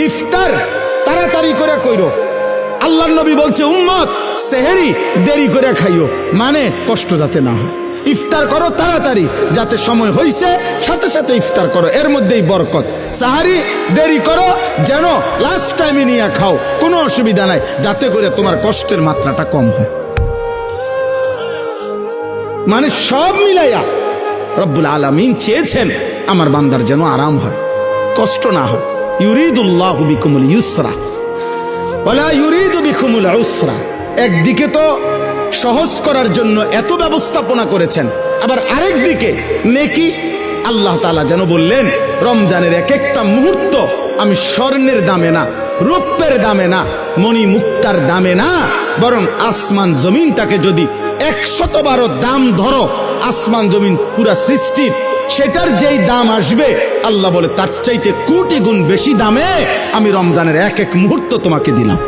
ইফতার তাড়াতাড়ি করে কইরো। আল্লাহর নবী বলছে উম্মত সেহরি দেরি করে খাইও, মানে কষ্ট যাতে না হয়। ইফতার করো তাড়াতাড়ি, যাতে সময় হইছে সাথে সাথে ইফতার করো, এর মধ্যেই বরকত। সাহারি দেরি করো, যেন লাস্ট টাইমে নিয়ে খাও, কোনো অসুবিধা নাই, যাতে করে তোমার কষ্টের মাত্রাটা কম হয়। মানে সব মিলাইয়া রব্বুল আলামিন চেয়েছেন আমার বান্দার যেন আরাম হয়, কষ্ট না হয়। ইউরিদুল্লাহু বিকুমুল ইউসরা ওয়ালা ইউরিদু বিকুমুল উসরা। একদিকে তো সহজ করার জন্য এত ব্যবস্থাপনা করেছেন, আবার আরেক দিকে নেকি। আল্লাহ তাআলা যেন বললেন রমজানের এক একটা মুহূর্ত আমি স্বর্ণের দামে না, রৌপ্যের দামে না, মণি মুক্তার দামে না, বরং আসমান জমিনটাকে যদি 100 দাম ধরো, আসমান জমিন পুরা সৃষ্টির, সেটার যেই দাম আসবে আল্লাহ বলে তার চাইতে কোটি গুণ বেশি দামে আমি রমজানের এক এক মুহূর্ত তোমাকে দিলাম।